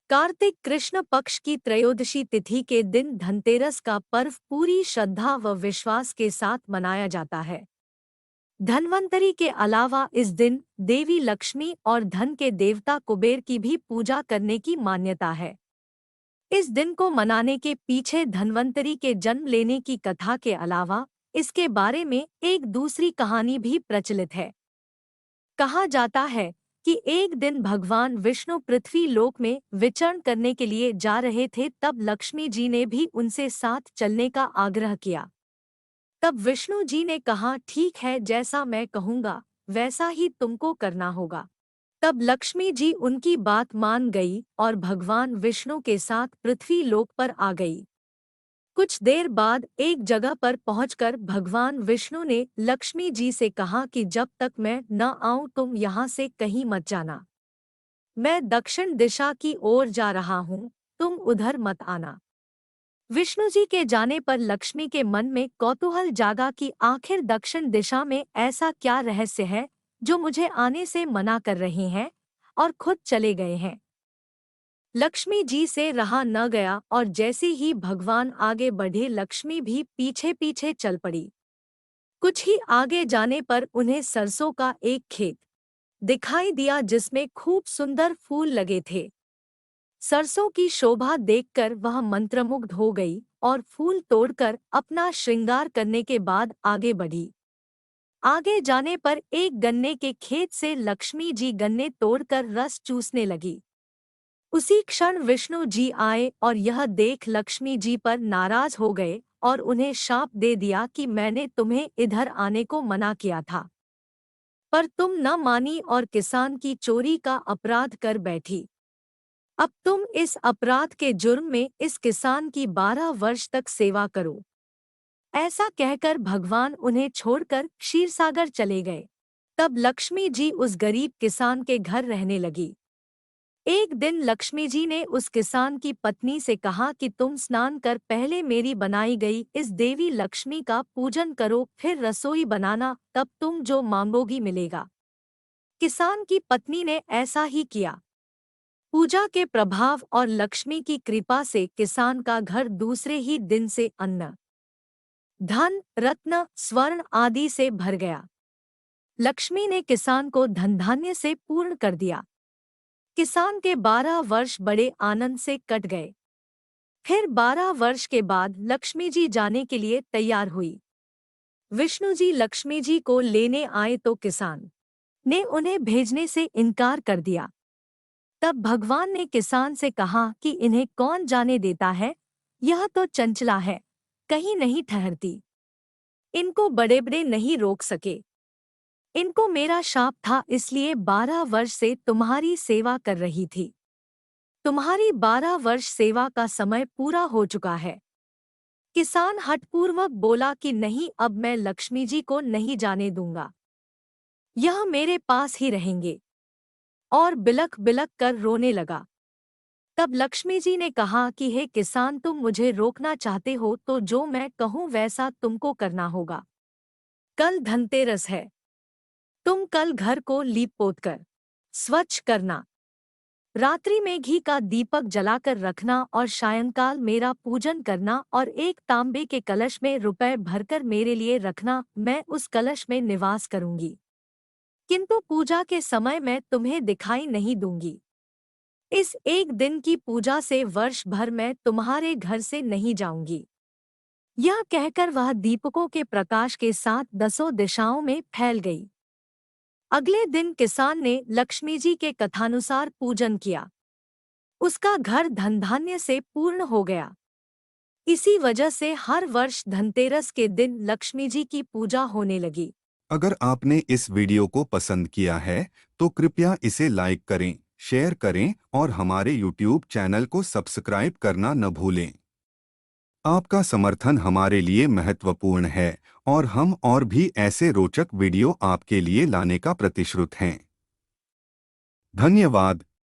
कार्तिक कृष्ण पक्ष की त्रयोदशी तिथि के दिन धनतेरस का पर्व पूरी श्रद्धा व विश्वास के साथ मनाया जाता है। धन्वंतरी के अलावा इस दिन देवी लक्ष्मी और धन के देवता कुबेर की भी पूजा करने की मान्यता है। इस दिन को मनाने के पीछे धन्वंतरी के जन्म लेने की कथा के अलावा इसके बारे में एक दूसरी कहानी भी प्रचलित है। कहा जाता है कि एक दिन भगवान विष्णु पृथ्वी लोक में विचरण करने के लिए जा रहे थे, तब लक्ष्मी जी ने भी उनसे साथ चलने का आग्रह किया। तब विष्णु जी ने कहा, ठीक है, जैसा मैं कहूँगा वैसा ही तुमको करना होगा। तब लक्ष्मी जी उनकी बात मान गई और भगवान विष्णु के साथ पृथ्वी लोक पर आ गई। कुछ देर बाद एक जगह पर पहुंचकर भगवान विष्णु ने लक्ष्मी जी से कहा कि जब तक मैं न आऊं तुम यहाँ से कहीं मत जाना। मैं दक्षिण दिशा की ओर जा रहा हूँ, तुम उधर मत आना। विष्णु जी के जाने पर लक्ष्मी के मन में कौतूहल जागा कि आखिर दक्षिण दिशा में ऐसा क्या रहस्य है जो मुझे आने से मना कर रहे हैं और खुद चले गए हैं। लक्ष्मी जी से रहा न गया और जैसे ही भगवान आगे बढ़े लक्ष्मी भी पीछे पीछे चल पड़ी। कुछ ही आगे जाने पर उन्हें सरसों का एक खेत दिखाई दिया जिसमें खूब सुंदर फूल लगे थे। सरसों की शोभा देखकर वह मंत्रमुग्ध हो गई और फूल तोड़कर अपना श्रृंगार करने के बाद आगे बढ़ी। आगे जाने पर एक गन्ने के खेत से लक्ष्मी जी गन्ने तोड़कर रस चूसने लगी। उसी क्षण विष्णु जी आए और यह देख लक्ष्मी जी पर नाराज हो गए और उन्हें शाप दे दिया कि मैंने तुम्हें इधर आने को मना किया था, पर तुम न मानी और किसान की चोरी का अपराध कर बैठी। अब तुम इस अपराध के जुर्म में इस किसान की 12 वर्ष तक सेवा करो। ऐसा कहकर भगवान उन्हें छोड़कर क्षीरसागर चले गए। तब लक्ष्मी जी उस गरीब किसान के घर रहने लगी। एक दिन लक्ष्मी जी ने उस किसान की पत्नी से कहा कि तुम स्नान कर पहले मेरी बनाई गई इस देवी लक्ष्मी का पूजन करो, फिर रसोई बनाना, तब तुम जो मांगोगी मिलेगा। किसान की पत्नी ने ऐसा ही किया। पूजा के प्रभाव और लक्ष्मी की कृपा से किसान का घर दूसरे ही दिन से अन्न, धन, रत्न, स्वर्ण आदि से भर गया। लक्ष्मी ने किसान को धन धान्य से पूर्ण कर दिया। किसान के 12 वर्ष बड़े आनंद से कट गए। फिर 12 वर्ष के बाद लक्ष्मी जी जाने के लिए तैयार हुई। विष्णु जी लक्ष्मी जी को लेने आए तो किसान ने उन्हें भेजने से इनकार कर दिया। तब भगवान ने किसान से कहा कि इन्हें कौन जाने देता है, यह तो चंचला है, कहीं नहीं ठहरती। इनको बड़े बड़े नहीं रोक सके। इनको मेरा शाप था, इसलिए 12 वर्ष से तुम्हारी सेवा कर रही थी। तुम्हारी 12 वर्ष सेवा का समय पूरा हो चुका है। किसान हठपूर्वक बोला कि नहीं, अब मैं लक्ष्मी जी को नहीं जाने दूंगा, यह मेरे पास ही रहेंगे, और बिलख बिलख कर रोने लगा। तब लक्ष्मी जी ने कहा कि हे किसान, तुम मुझे रोकना चाहते हो तो जो मैं कहूँ वैसा तुमको करना होगा। कल धनतेरस है, तुम कल घर को लीप पोत कर स्वच्छ करना। रात्रि में घी का दीपक जलाकर रखना और सायंकाल मेरा पूजन करना और एक तांबे के कलश में रुपए भरकर मेरे लिए रखना। मैं उस कलश में निवास करूंगी, किंतु पूजा के समय मैं तुम्हें दिखाई नहीं दूंगी। इस एक दिन की पूजा से वर्ष भर मैं तुम्हारे घर से नहीं जाऊंगी। यह कहकर वह दीपकों के प्रकाश के साथ 10 दिशाओं में फैल गई। अगले दिन किसान ने लक्ष्मी जी के कथानुसार पूजन किया। उसका घर धन धान्य से पूर्ण हो गया। इसी वजह से हर वर्ष धनतेरस के दिन लक्ष्मी जी की पूजा होने लगी। अगर आपने इस वीडियो को पसंद किया है तो कृपया इसे लाइक करें, शेयर करें और हमारे YouTube चैनल को सब्सक्राइब करना न भूलें। आपका समर्थन हमारे लिए महत्वपूर्ण है और हम और भी ऐसे रोचक वीडियो आपके लिए लाने का प्रतिश्रुत हैं। धन्यवाद।